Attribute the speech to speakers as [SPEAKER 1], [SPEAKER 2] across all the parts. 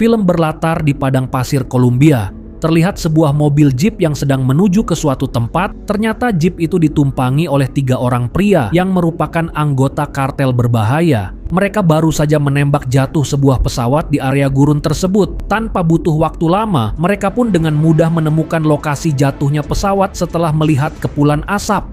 [SPEAKER 1] Film berlatar di padang pasir Kolombia. Terlihat sebuah mobil jeep yang sedang menuju ke suatu tempat. Ternyata jeep itu ditumpangi oleh 3 orang pria yang merupakan anggota kartel berbahaya. Mereka baru saja menembak jatuh sebuah pesawat di area gurun tersebut. Tanpa butuh waktu lama, mereka pun dengan mudah menemukan lokasi jatuhnya pesawat setelah melihat kepulan asap.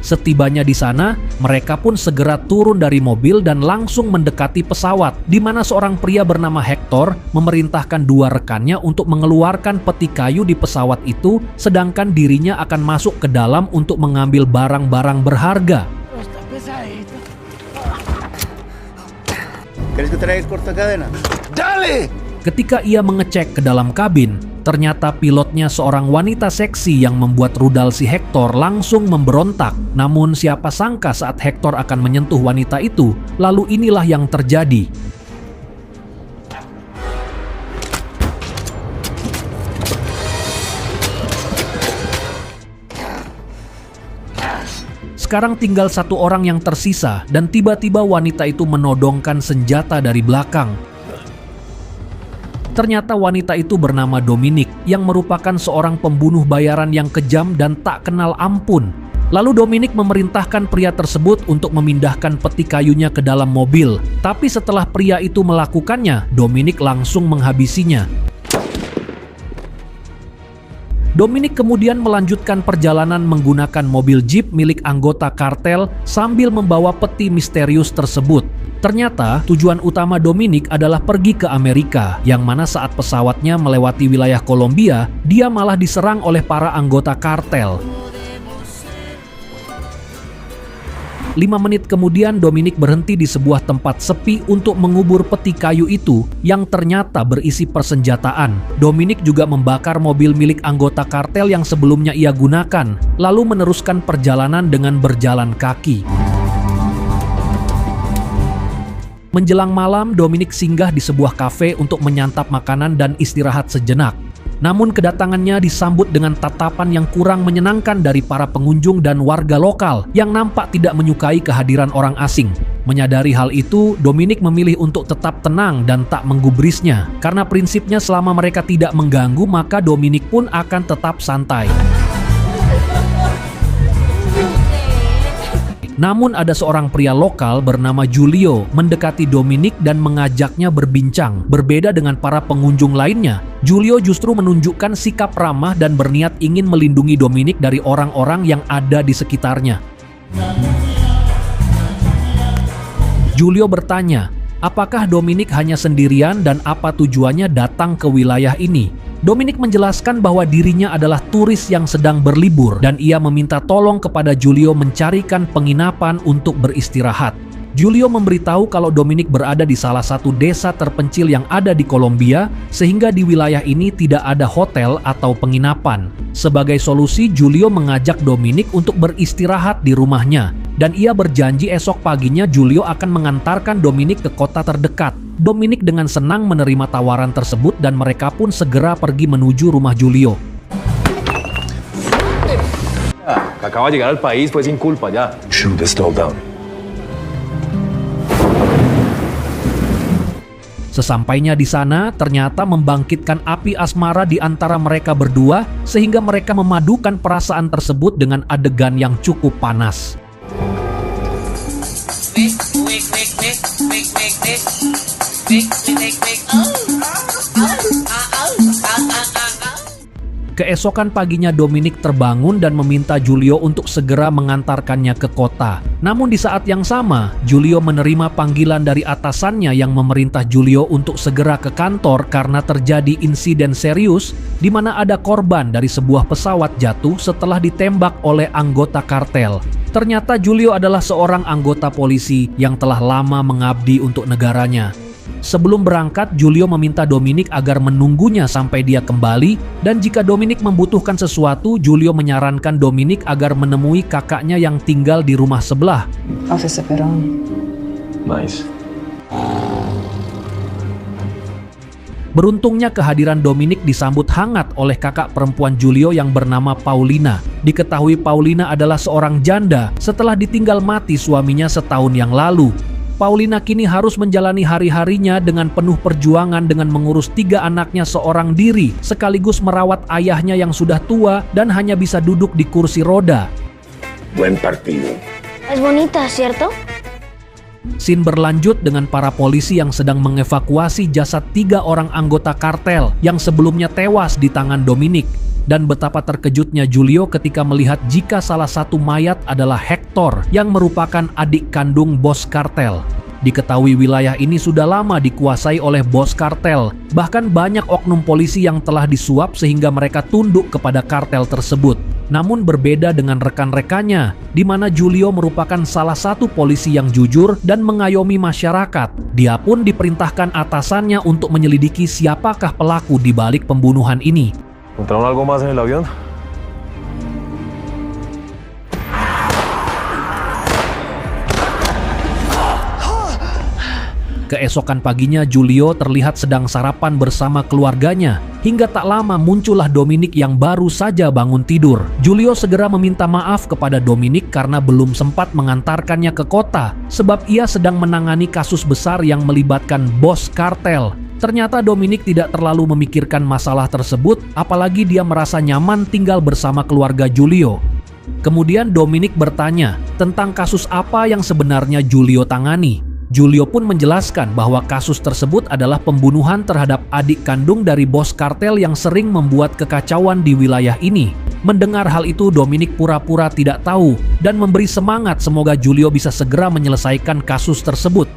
[SPEAKER 1] Setibanya di sana, mereka pun segera turun dari mobil dan langsung mendekati pesawat, di mana seorang pria bernama Hector memerintahkan 2 rekannya untuk mengeluarkan peti kayu di pesawat itu, sedangkan dirinya akan masuk ke dalam untuk mengambil barang-barang berharga. Ketika ia mengecek ke dalam kabin, ternyata pilotnya seorang wanita seksi yang membuat rudal si Hector langsung memberontak. Namun siapa sangka saat Hector akan menyentuh wanita itu, lalu inilah yang terjadi. Sekarang tinggal 1 orang yang tersisa dan tiba-tiba wanita itu menodongkan senjata dari belakang. Ternyata wanita itu bernama Dominic yang merupakan seorang pembunuh bayaran yang kejam dan tak kenal ampun. Lalu Dominic memerintahkan pria tersebut untuk memindahkan peti kayunya ke dalam mobil. Tapi setelah pria itu melakukannya, Dominic langsung menghabisinya. Dominic kemudian melanjutkan perjalanan menggunakan mobil jeep milik anggota kartel sambil membawa peti misterius tersebut. Ternyata tujuan utama Dominic adalah pergi ke Amerika, yang mana saat pesawatnya melewati wilayah Kolombia, dia malah diserang oleh para anggota kartel. 5 menit kemudian Dominic berhenti di sebuah tempat sepi untuk mengubur peti kayu itu yang ternyata berisi persenjataan. Dominic juga membakar mobil milik anggota kartel yang sebelumnya ia gunakan, lalu meneruskan perjalanan dengan berjalan kaki. Menjelang malam, Dominic singgah di sebuah kafe untuk menyantap makanan dan istirahat sejenak. Namun kedatangannya disambut dengan tatapan yang kurang menyenangkan dari para pengunjung dan warga lokal yang nampak tidak menyukai kehadiran orang asing. Menyadari hal itu, Dominic memilih untuk tetap tenang dan tak menggubrisnya. Karena prinsipnya selama mereka tidak mengganggu, maka Dominic pun akan tetap santai. Namun ada seorang pria lokal bernama Julio mendekati Dominic dan mengajaknya berbincang. Berbeda dengan para pengunjung lainnya, Julio justru menunjukkan sikap ramah dan berniat ingin melindungi Dominic dari orang-orang yang ada di sekitarnya. Julio bertanya, apakah Dominic hanya sendirian dan apa tujuannya datang ke wilayah ini? Dominic menjelaskan bahwa dirinya adalah turis yang sedang berlibur dan ia meminta tolong kepada Julio mencarikan penginapan untuk beristirahat. Julio memberitahu kalau Dominic berada di salah satu desa terpencil yang ada di Kolombia, sehingga di wilayah ini tidak ada hotel atau penginapan. Sebagai solusi, Julio mengajak Dominic untuk beristirahat di rumahnya, dan ia berjanji esok paginya Julio akan mengantarkan Dominic ke kota terdekat. Dominic dengan senang menerima tawaran tersebut dan mereka pun segera pergi menuju rumah Julio.
[SPEAKER 2] Acaba de llegar al país, fue sin culpa ya. Shoot this dog down.
[SPEAKER 1] Sesampainya di sana, ternyata membangkitkan api asmara di antara mereka berdua sehingga mereka memadukan perasaan tersebut dengan adegan yang cukup panas. Keesokan paginya Dominic terbangun dan meminta Julio untuk segera mengantarkannya ke kota. Namun di saat yang sama, Julio menerima panggilan dari atasannya yang memerintah Julio untuk segera ke kantor karena terjadi insiden serius di mana ada korban dari sebuah pesawat jatuh setelah ditembak oleh anggota kartel. Ternyata Julio adalah seorang anggota polisi yang telah lama mengabdi untuk negaranya. Sebelum berangkat, Julio meminta Dominic agar menunggunya sampai dia kembali, dan jika Dominic membutuhkan sesuatu, Julio menyarankan Dominic agar menemui kakaknya yang tinggal di rumah sebelah.
[SPEAKER 3] Officer Perón.
[SPEAKER 2] Nice.
[SPEAKER 1] Beruntungnya kehadiran Dominic disambut hangat oleh kakak perempuan Giulio yang bernama Paulina. Diketahui Paulina adalah seorang janda setelah ditinggal mati suaminya setahun yang lalu. Paulina kini harus menjalani hari-harinya dengan penuh perjuangan dengan mengurus 3 anaknya seorang diri, sekaligus merawat ayahnya yang sudah tua dan hanya bisa duduk di kursi roda.
[SPEAKER 3] Buen partido.
[SPEAKER 4] Es bonita, ¿cierto?
[SPEAKER 1] Scene berlanjut dengan para polisi yang sedang mengevakuasi jasad 3 orang anggota kartel yang sebelumnya tewas di tangan Dominic. Dan betapa terkejutnya Giulio ketika melihat jika salah satu mayat adalah Hector yang merupakan adik kandung bos kartel. Diketahui wilayah ini sudah lama dikuasai oleh bos kartel. Bahkan banyak oknum polisi yang telah disuap sehingga mereka tunduk kepada kartel tersebut. Namun berbeda dengan rekan-rekannya, di mana Giulio merupakan salah satu polisi yang jujur dan mengayomi masyarakat. Dia pun diperintahkan atasannya untuk menyelidiki siapakah pelaku di balik pembunuhan ini.
[SPEAKER 2] ¿Encontraron algo más en el avión?
[SPEAKER 1] Keesokan paginya Giulio terlihat sedang sarapan bersama keluarganya. Hingga tak lama muncullah Dominic yang baru saja bangun tidur. Giulio segera meminta maaf kepada Dominic karena belum sempat mengantarkannya ke kota, sebab ia sedang menangani kasus besar yang melibatkan bos kartel. Ternyata Dominic tidak terlalu memikirkan masalah tersebut, apalagi dia merasa nyaman tinggal bersama keluarga Giulio. Kemudian Dominic bertanya tentang kasus apa yang sebenarnya Giulio tangani. Giulio pun menjelaskan bahwa kasus tersebut adalah pembunuhan terhadap adik kandung dari bos kartel yang sering membuat kekacauan di wilayah ini. Mendengar hal itu, Dominic pura-pura tidak tahu dan memberi semangat semoga Giulio bisa segera menyelesaikan kasus tersebut.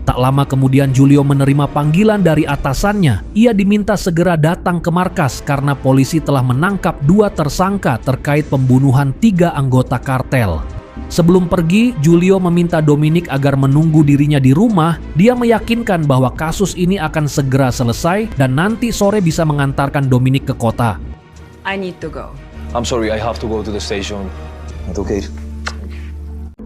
[SPEAKER 1] Tak lama kemudian Giulio menerima panggilan dari atasannya. Ia diminta segera datang ke markas karena polisi telah menangkap 2 tersangka terkait pembunuhan 3 anggota kartel. Sebelum pergi, Giulio meminta Dominic agar menunggu dirinya di rumah. Dia meyakinkan bahwa kasus ini akan segera selesai dan nanti sore bisa mengantarkan Dominic ke kota.
[SPEAKER 5] I need to go.
[SPEAKER 2] I'm sorry, I have to go to the station. It's okay.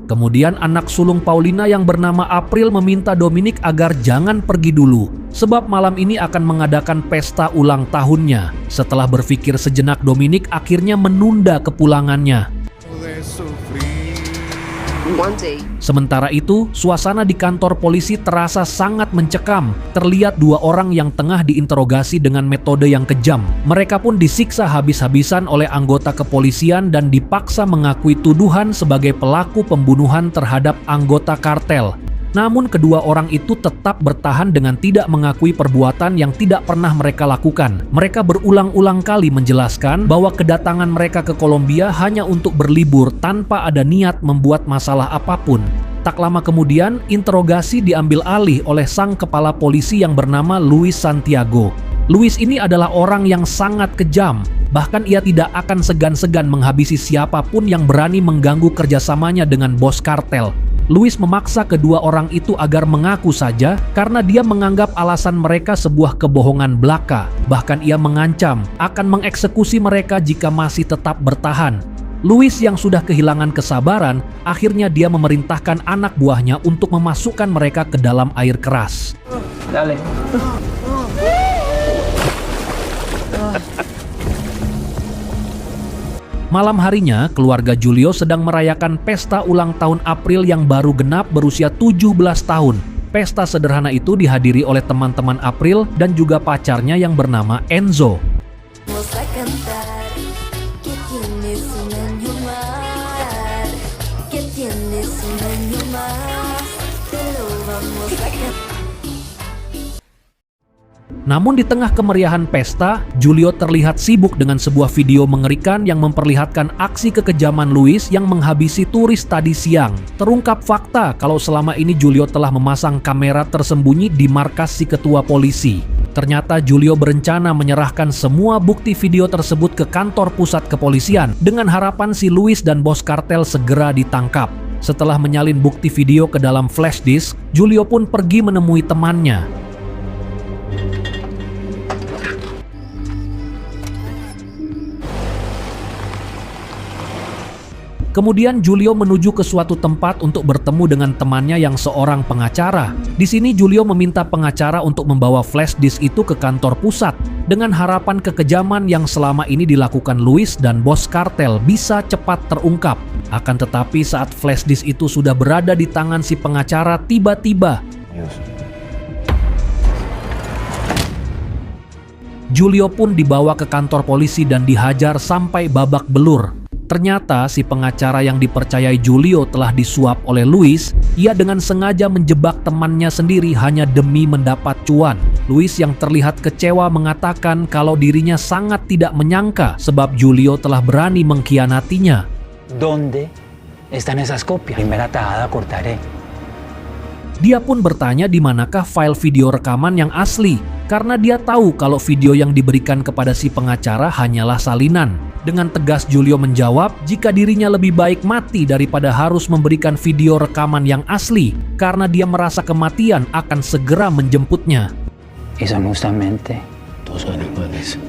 [SPEAKER 1] Kemudian anak sulung Paulina yang bernama April meminta Dominic agar jangan pergi dulu, sebab malam ini akan mengadakan pesta ulang tahunnya. Setelah berpikir sejenak, Dominic akhirnya menunda kepulangannya. Sementara itu, suasana di kantor polisi terasa sangat mencekam. Terlihat 2 orang yang tengah diinterogasi dengan metode yang kejam. Mereka pun disiksa habis-habisan oleh anggota kepolisian dan dipaksa mengakui tuduhan sebagai pelaku pembunuhan terhadap anggota kartel. Namun kedua orang itu tetap bertahan dengan tidak mengakui perbuatan yang tidak pernah mereka lakukan. Mereka berulang-ulang kali menjelaskan bahwa kedatangan mereka ke Kolombia hanya untuk berlibur tanpa ada niat membuat masalah apapun. Tak lama kemudian, interogasi diambil alih oleh sang kepala polisi yang bernama Luis Santiago. Luis ini adalah orang yang sangat kejam. Bahkan ia tidak akan segan-segan menghabisi siapapun yang berani mengganggu kerjasamanya dengan bos kartel. Luis memaksa kedua orang itu agar mengaku saja karena dia menganggap alasan mereka sebuah kebohongan belaka. Bahkan ia mengancam akan mengeksekusi mereka jika masih tetap bertahan. Luis yang sudah kehilangan kesabaran, akhirnya dia memerintahkan anak buahnya untuk memasukkan mereka ke dalam air keras.
[SPEAKER 5] Dale.
[SPEAKER 1] Malam harinya, keluarga Giulio sedang merayakan pesta ulang tahun April yang baru genap berusia 17 tahun. Pesta sederhana itu dihadiri oleh teman-teman April dan juga pacarnya yang bernama Enzo. Namun di tengah kemeriahan pesta, Giulio terlihat sibuk dengan sebuah video mengerikan yang memperlihatkan aksi kekejaman Luis yang menghabisi turis tadi siang. Terungkap fakta kalau selama ini Giulio telah memasang kamera tersembunyi di markas si ketua polisi. Ternyata Giulio berencana menyerahkan semua bukti video tersebut ke kantor pusat kepolisian dengan harapan si Luis dan bos kartel segera ditangkap. Setelah menyalin bukti video ke dalam flash disk, Giulio pun pergi menemui temannya. Kemudian Julio menuju ke suatu tempat untuk bertemu dengan temannya yang seorang pengacara. Di sini Julio meminta pengacara untuk membawa flash disk itu ke kantor pusat dengan harapan kekejaman yang selama ini dilakukan Luis dan bos kartel bisa cepat terungkap. Akan tetapi saat flash disk itu sudah berada di tangan si pengacara, tiba-tiba Julio pun dibawa ke kantor polisi dan dihajar sampai babak belur. Ternyata si pengacara yang dipercayai Julio telah disuap oleh Luis. Ia dengan sengaja menjebak temannya sendiri hanya demi mendapat cuan. Luis yang terlihat kecewa mengatakan kalau dirinya sangat tidak menyangka sebab Julio telah berani mengkhianatinya.
[SPEAKER 6] ¿Dónde están esas copias? Primera tajada cortaré.
[SPEAKER 1] Dia pun bertanya di manakah file video rekaman yang asli, karena dia tahu kalau video yang diberikan kepada si pengacara hanyalah salinan. Dengan tegas Julio menjawab jika dirinya lebih baik mati daripada harus memberikan video rekaman yang asli, karena dia merasa kematian akan segera menjemputnya.
[SPEAKER 6] Y son justamente
[SPEAKER 3] 2 animales.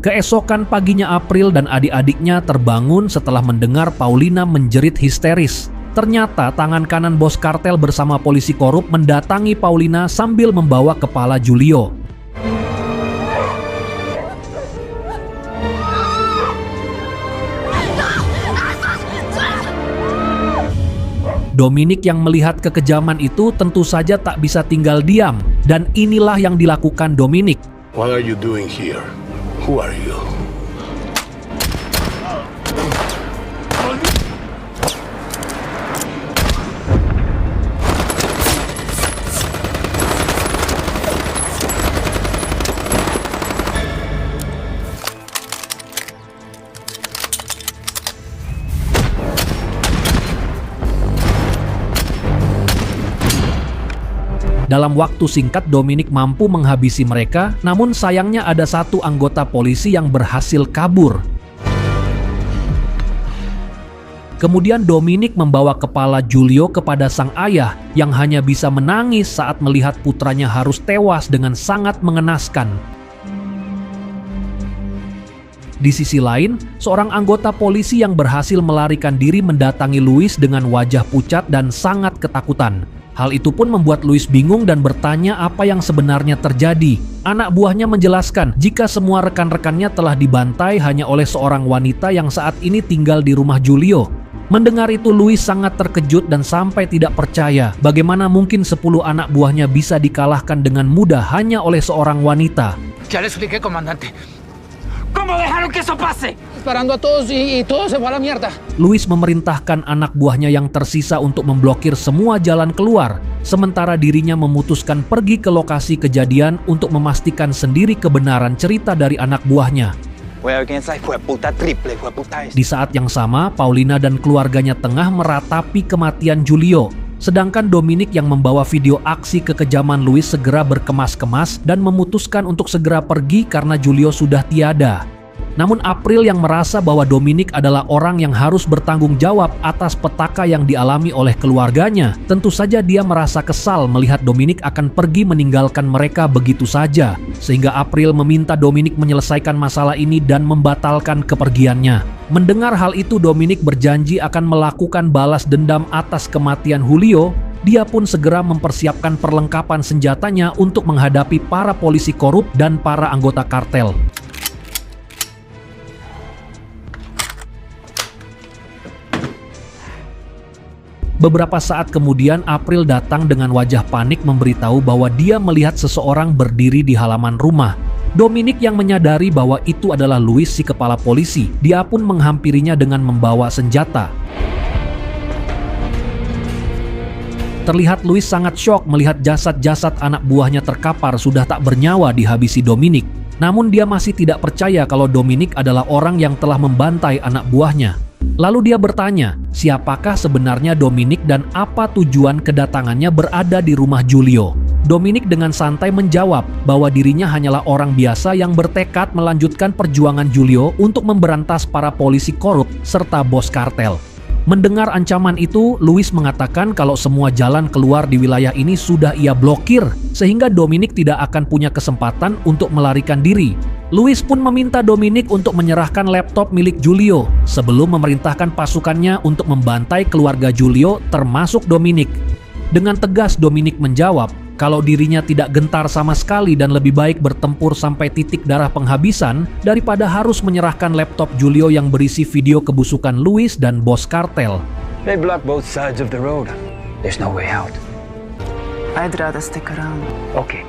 [SPEAKER 1] Keesokan paginya April dan adik-adiknya terbangun setelah mendengar Paulina menjerit histeris. Ternyata tangan kanan bos kartel bersama polisi korup mendatangi Paulina sambil membawa kepala Julio. Dominic yang melihat kekejaman itu tentu saja tak bisa tinggal diam, dan inilah yang dilakukan Dominic.
[SPEAKER 3] What are you doing here? Who are you?
[SPEAKER 1] Dalam waktu singkat Dominic mampu menghabisi mereka, namun sayangnya ada satu anggota polisi yang berhasil kabur. Kemudian Dominic membawa kepala Julio kepada sang ayah yang hanya bisa menangis saat melihat putranya harus tewas dengan sangat mengenaskan. Di sisi lain, seorang anggota polisi yang berhasil melarikan diri mendatangi Luis dengan wajah pucat dan sangat ketakutan. Hal itu pun membuat Luis bingung dan bertanya apa yang sebenarnya terjadi. Anak buahnya menjelaskan jika semua rekan-rekannya telah dibantai hanya oleh seorang wanita yang saat ini tinggal di rumah Julio. Mendengar itu Luis sangat terkejut dan sampai tidak percaya bagaimana mungkin 10 anak buahnya bisa dikalahkan dengan mudah hanya oleh seorang wanita.
[SPEAKER 6] Ya le expliqué, comandante. ¿Cómo dejaron que eso pase? Disparando a todos y todo se fue a la mierda.
[SPEAKER 1] Luis memerintahkan anak buahnya yang tersisa untuk memblokir semua jalan keluar, sementara dirinya memutuskan pergi ke lokasi kejadian untuk memastikan sendiri kebenaran cerita dari anak buahnya. Di saat yang sama, Paulina dan keluarganya tengah meratapi kematian Julio. Sedangkan Dominic yang membawa video aksi kekejaman Luis segera berkemas-kemas dan memutuskan untuk segera pergi karena Julio sudah tiada. Namun April yang merasa bahwa Dominic adalah orang yang harus bertanggung jawab atas petaka yang dialami oleh keluarganya. Tentu saja dia merasa kesal melihat Dominic akan pergi meninggalkan mereka begitu saja. Sehingga April meminta Dominic menyelesaikan masalah ini dan membatalkan kepergiannya. Mendengar hal itu, Dominic berjanji akan melakukan balas dendam atas kematian Julio. Dia pun segera mempersiapkan perlengkapan senjatanya untuk menghadapi para polisi korup dan para anggota kartel. Beberapa saat kemudian April datang dengan wajah panik memberitahu bahwa dia melihat seseorang berdiri di halaman rumah. Dominic yang menyadari bahwa itu adalah Luis si kepala polisi, dia pun menghampirinya dengan membawa senjata. Terlihat Luis sangat syok melihat jasad-jasad anak buahnya terkapar sudah tak bernyawa dihabisi Dominic. Namun dia masih tidak percaya kalau Dominic adalah orang yang telah membantai anak buahnya. Lalu dia bertanya, siapakah sebenarnya Dominic dan apa tujuan kedatangannya berada di rumah Julio. Dominic dengan santai menjawab bahwa dirinya hanyalah orang biasa yang bertekad melanjutkan perjuangan Julio untuk memberantas para polisi korup serta bos kartel. Mendengar ancaman itu, Luis mengatakan kalau semua jalan keluar di wilayah ini sudah ia blokir, sehingga Dominic tidak akan punya kesempatan untuk melarikan diri. Louis pun meminta Dominic untuk menyerahkan laptop milik Giulio sebelum memerintahkan pasukannya untuk membantai keluarga Giulio termasuk Dominic. Dengan tegas Dominic menjawab kalau dirinya tidak gentar sama sekali dan lebih baik bertempur sampai titik darah penghabisan daripada harus menyerahkan laptop Giulio yang berisi video kebusukan Louis dan bos kartel.
[SPEAKER 2] They block both sides of the road. There's no way out.
[SPEAKER 5] I'd rather stick around.
[SPEAKER 2] Okay.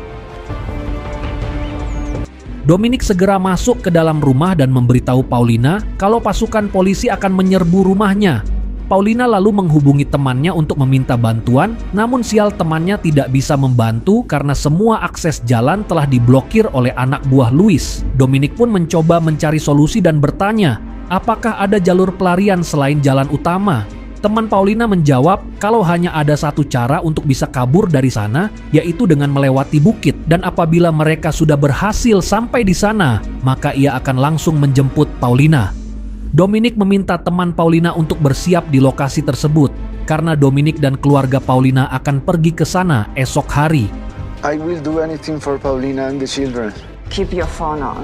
[SPEAKER 1] Dominic segera masuk ke dalam rumah dan memberitahu Paulina kalau pasukan polisi akan menyerbu rumahnya. Paulina lalu menghubungi temannya untuk meminta bantuan, namun sial temannya tidak bisa membantu karena semua akses jalan telah diblokir oleh anak buah Louis. Dominic pun mencoba mencari solusi dan bertanya, apakah ada jalur pelarian selain jalan utama? Teman Paulina menjawab kalau hanya ada satu cara untuk bisa kabur dari sana, yaitu dengan melewati bukit, dan apabila mereka sudah berhasil sampai di sana, maka ia akan langsung menjemput Paulina. Dominic meminta teman Paulina untuk bersiap di lokasi tersebut, karena Dominic dan keluarga Paulina akan pergi ke sana esok hari.
[SPEAKER 7] I will do anything for Paulina and the children.
[SPEAKER 5] Keep your phone on.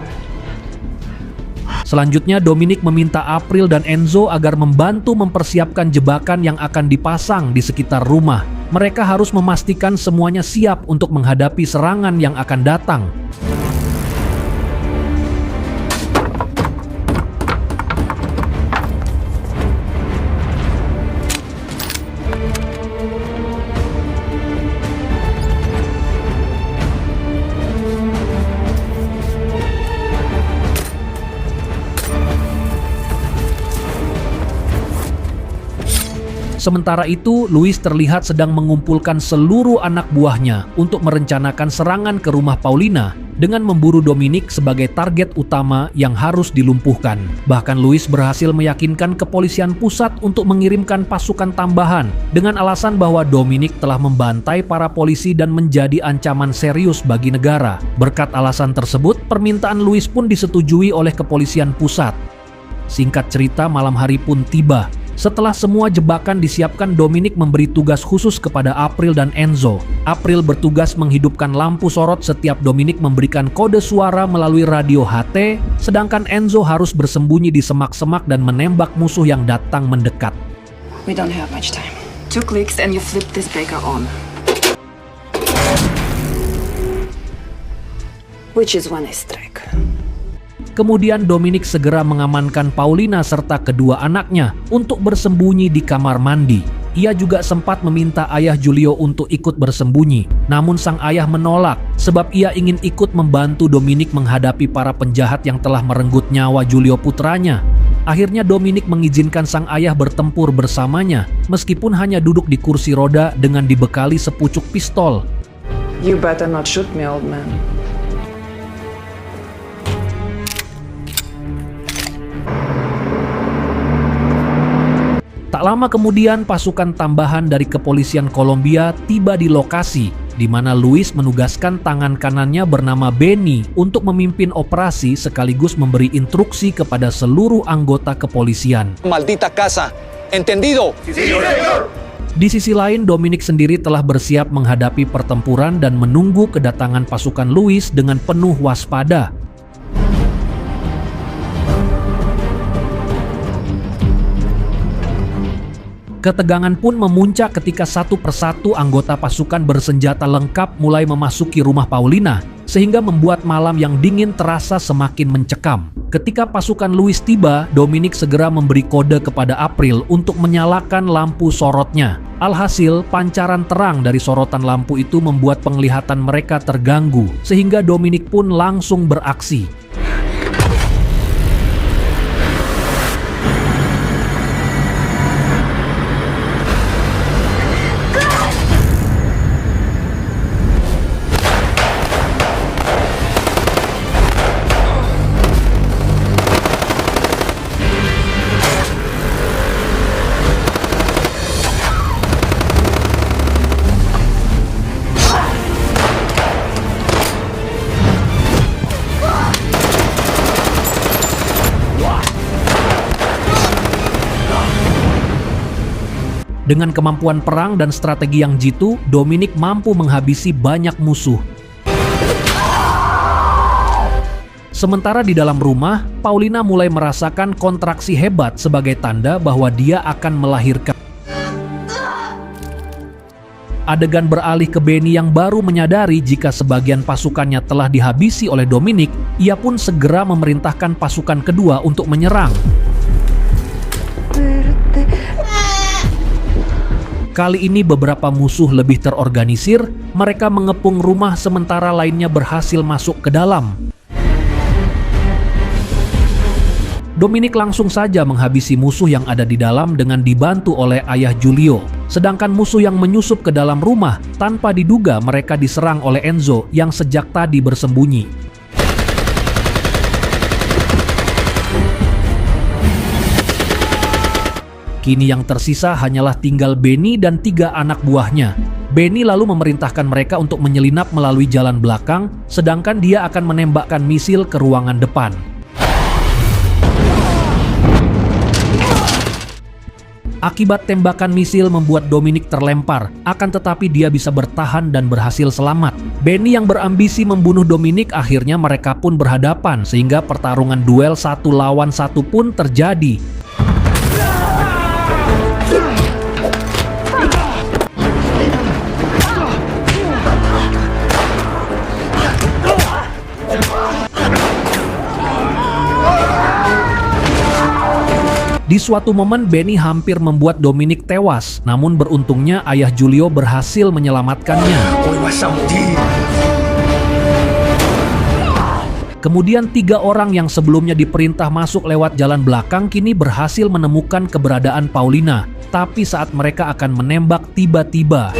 [SPEAKER 1] Selanjutnya Dominic meminta April dan Enzo agar membantu mempersiapkan jebakan yang akan dipasang di sekitar rumah. Mereka harus memastikan semuanya siap untuk menghadapi serangan yang akan datang. Sementara itu, Louis terlihat sedang mengumpulkan seluruh anak buahnya untuk merencanakan serangan ke rumah Paulina dengan memburu Dominic sebagai target utama yang harus dilumpuhkan. Bahkan Louis berhasil meyakinkan kepolisian pusat untuk mengirimkan pasukan tambahan dengan alasan bahwa Dominic telah membantai para polisi dan menjadi ancaman serius bagi negara. Berkat alasan tersebut, permintaan Louis pun disetujui oleh kepolisian pusat. Singkat cerita, malam hari pun tiba. Setelah semua jebakan disiapkan, Dominic memberi tugas khusus kepada April dan Enzo. April bertugas menghidupkan lampu sorot setiap Dominic memberikan kode suara melalui radio HT, sedangkan Enzo harus bersembunyi di semak-semak dan menembak musuh yang datang mendekat.
[SPEAKER 5] We don't have much time. 2 clicks and you flip this breaker on. Which is one strike.
[SPEAKER 1] Kemudian Dominic segera mengamankan Paulina serta kedua anaknya untuk bersembunyi di kamar mandi. Ia juga sempat meminta ayah Giulio untuk ikut bersembunyi, namun sang ayah menolak sebab ia ingin ikut membantu Dominic menghadapi para penjahat yang telah merenggut nyawa Giulio putranya. Akhirnya Dominic mengizinkan sang ayah bertempur bersamanya, meskipun hanya duduk di kursi roda dengan dibekali sepucuk pistol.
[SPEAKER 5] You better not shoot me, old man.
[SPEAKER 1] Tak lama kemudian pasukan tambahan dari kepolisian Kolombia tiba di lokasi, di mana Louis menugaskan tangan kanannya bernama Benny untuk memimpin operasi sekaligus memberi instruksi kepada seluruh anggota kepolisian.
[SPEAKER 6] Maldita casa. Entendido?
[SPEAKER 1] Di sisi lain, Dominic sendiri telah bersiap menghadapi pertempuran dan menunggu kedatangan pasukan Louis dengan penuh waspada. Ketegangan pun memuncak ketika satu persatu anggota pasukan bersenjata lengkap mulai memasuki rumah Paulina, sehingga membuat malam yang dingin terasa semakin mencekam. Ketika pasukan Louis tiba, Dominic segera memberi kode kepada April untuk menyalakan lampu sorotnya. Alhasil, pancaran terang dari sorotan lampu itu membuat penglihatan mereka terganggu, sehingga Dominic pun langsung beraksi. Dengan kemampuan perang dan strategi yang jitu, Dominic mampu menghabisi banyak musuh. Sementara di dalam rumah, Paulina mulai merasakan kontraksi hebat sebagai tanda bahwa dia akan melahirkan. Adegan beralih ke Benny yang baru menyadari jika sebagian pasukannya telah dihabisi oleh Dominic. Ia pun segera memerintahkan pasukan kedua untuk menyerang. Kali ini beberapa musuh lebih terorganisir, mereka mengepung rumah sementara lainnya berhasil masuk ke dalam. Dominic langsung saja menghabisi musuh yang ada di dalam dengan dibantu oleh ayah Giulio. Sedangkan musuh yang menyusup ke dalam rumah, tanpa diduga mereka diserang oleh Enzo yang sejak tadi bersembunyi. Kini yang tersisa hanyalah tinggal Benny dan 3 anak buahnya. Benny lalu memerintahkan mereka untuk menyelinap melalui jalan belakang, sedangkan dia akan menembakkan misil ke ruangan depan. Akibat tembakan misil membuat Dominic terlempar, akan tetapi dia bisa bertahan dan berhasil selamat. Benny yang berambisi membunuh Dominic, akhirnya mereka pun berhadapan sehingga pertarungan duel 1 lawan 1 pun terjadi. Di suatu momen Benny hampir membuat Dominic tewas, namun beruntungnya ayah Giulio berhasil menyelamatkannya. Kemudian 3 orang yang sebelumnya diperintah masuk lewat jalan belakang kini berhasil menemukan keberadaan Paulina. Tapi saat mereka akan menembak, tiba-tiba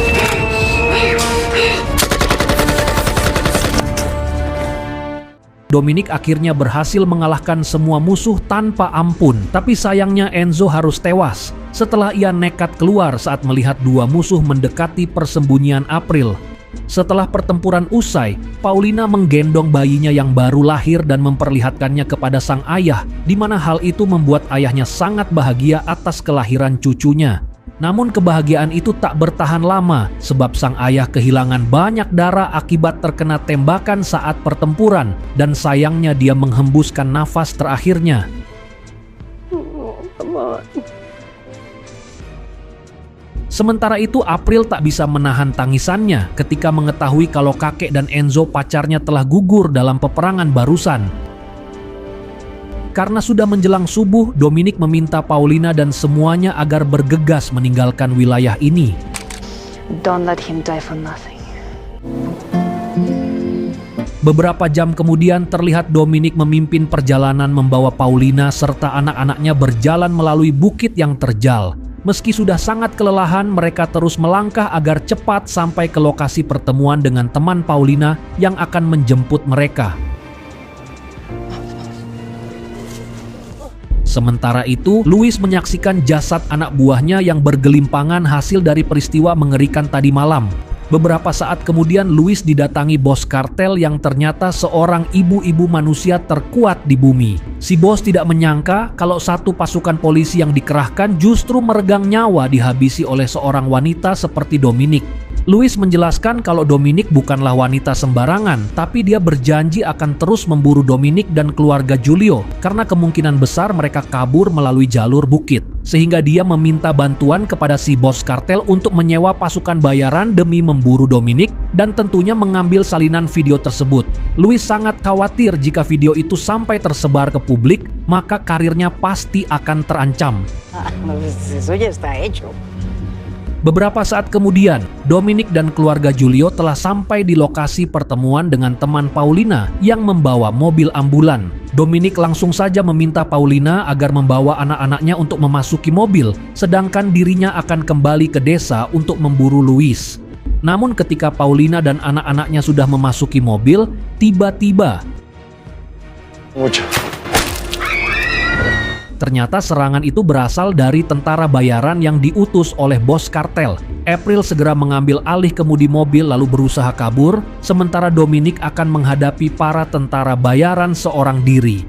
[SPEAKER 1] Dominic akhirnya berhasil mengalahkan semua musuh tanpa ampun. Tapi sayangnya Enzo harus tewas setelah ia nekat keluar saat melihat 2 musuh mendekati persembunyian April. Setelah pertempuran usai, Paulina menggendong bayinya yang baru lahir dan memperlihatkannya kepada sang ayah, di mana hal itu membuat ayahnya sangat bahagia atas kelahiran cucunya. Namun kebahagiaan itu tak bertahan lama sebab sang ayah kehilangan banyak darah akibat terkena tembakan saat pertempuran dan sayangnya dia menghembuskan nafas terakhirnya. Sementara itu April tak bisa menahan tangisannya ketika mengetahui kalau kakek dan Enzo pacarnya telah gugur dalam peperangan barusan. Karena sudah menjelang subuh, Dominic meminta Paulina dan semuanya agar bergegas meninggalkan wilayah ini.
[SPEAKER 5] Don't let him die for nothing.
[SPEAKER 1] Beberapa jam kemudian terlihat Dominic memimpin perjalanan membawa Paulina serta anak-anaknya berjalan melalui bukit yang terjal. Meski sudah sangat kelelahan, mereka terus melangkah agar cepat sampai ke lokasi pertemuan dengan teman Paulina yang akan menjemput mereka. Sementara itu, Luis menyaksikan jasad anak buahnya yang bergelimpangan hasil dari peristiwa mengerikan tadi malam. Beberapa saat kemudian Luis didatangi bos kartel yang ternyata seorang ibu-ibu manusia terkuat di bumi. Si bos tidak menyangka kalau satu pasukan polisi yang dikerahkan justru meregang nyawa dihabisi oleh seorang wanita seperti Dominic. Luis menjelaskan kalau Dominic bukanlah wanita sembarangan, tapi dia berjanji akan terus memburu Dominic dan keluarga Giulio karena kemungkinan besar mereka kabur melalui jalur bukit. Sehingga dia meminta bantuan kepada si bos kartel untuk menyewa pasukan bayaran demi memburu Dominic dan tentunya mengambil salinan video tersebut. Luis sangat khawatir jika video itu sampai tersebar ke publik, maka karirnya pasti akan terancam. Beberapa saat kemudian, Dominic dan keluarga Giulio telah sampai di lokasi pertemuan dengan teman Paulina yang membawa mobil ambulan. Dominic langsung saja meminta Paulina agar membawa anak-anaknya untuk memasuki mobil, sedangkan dirinya akan kembali ke desa untuk memburu Luis. Namun ketika Paulina dan anak-anaknya sudah memasuki mobil, tiba-tiba ternyata serangan itu berasal dari tentara bayaran yang diutus oleh bos kartel. April segera mengambil alih kemudi mobil lalu berusaha kabur, sementara Dominic akan menghadapi para tentara bayaran seorang diri.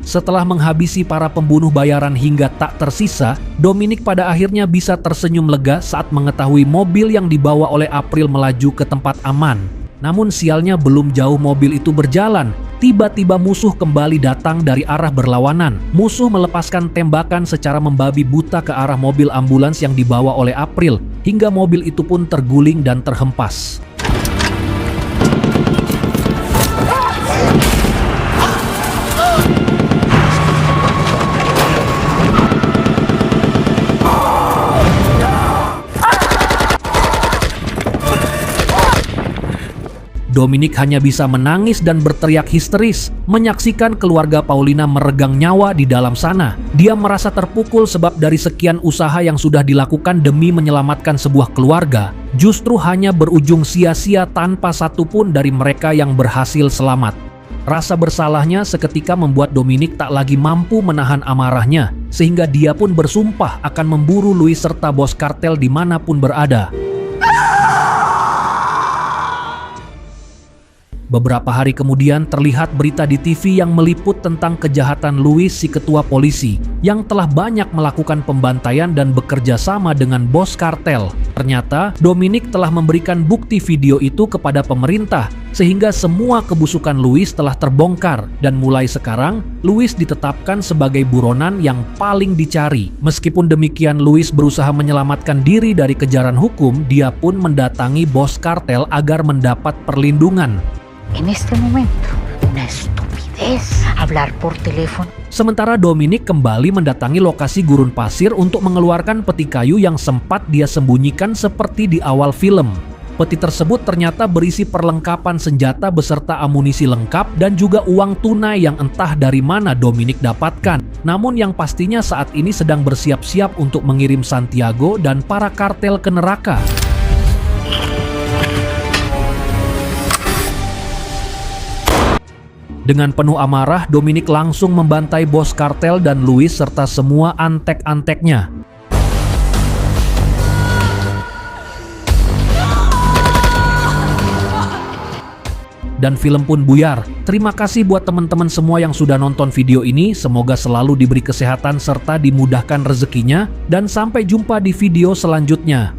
[SPEAKER 1] Setelah menghabisi para pembunuh bayaran hingga tak tersisa, Dominic pada akhirnya bisa tersenyum lega saat mengetahui mobil yang dibawa oleh April melaju ke tempat aman. Namun sialnya belum jauh mobil itu berjalan, tiba-tiba musuh kembali datang dari arah berlawanan. Musuh melepaskan tembakan secara membabi buta ke arah mobil ambulans yang dibawa oleh April, hingga mobil itu pun terguling dan terhempas. Dominic hanya bisa menangis dan berteriak histeris, menyaksikan keluarga Paulina meregang nyawa di dalam sana. Dia merasa terpukul sebab dari sekian usaha yang sudah dilakukan demi menyelamatkan sebuah keluarga, justru hanya berujung sia-sia tanpa satupun dari mereka yang berhasil selamat. Rasa bersalahnya seketika membuat Dominic tak lagi mampu menahan amarahnya, sehingga dia pun bersumpah akan memburu Louis serta bos kartel dimanapun berada. Beberapa hari kemudian terlihat berita di TV yang meliput tentang kejahatan Louis si ketua polisi yang telah banyak melakukan pembantaian dan bekerja sama dengan bos kartel. Ternyata Dominic telah memberikan bukti video itu kepada pemerintah sehingga semua kebusukan Louis telah terbongkar dan mulai sekarang Louis ditetapkan sebagai buronan yang paling dicari. Meskipun demikian Louis berusaha menyelamatkan diri dari kejaran hukum, dia pun mendatangi bos kartel agar mendapat perlindungan.
[SPEAKER 8] En este momento, una estupidez hablar por teléfono.
[SPEAKER 1] Sementara Dominic kembali mendatangi lokasi gurun pasir untuk mengeluarkan peti kayu yang sempat dia sembunyikan seperti di awal film. Peti tersebut ternyata berisi perlengkapan senjata beserta amunisi lengkap dan juga uang tunai yang entah dari mana Dominic dapatkan. Namun yang pastinya saat ini sedang bersiap-siap untuk mengirim Santiago dan para kartel ke neraka. Dengan penuh amarah, Dominic langsung membantai bos kartel dan Louis serta semua antek-anteknya. Dan film pun buyar. Terima kasih buat teman-teman semua yang sudah nonton video ini. Semoga selalu diberi kesehatan serta dimudahkan rezekinya. Dan sampai jumpa di video selanjutnya.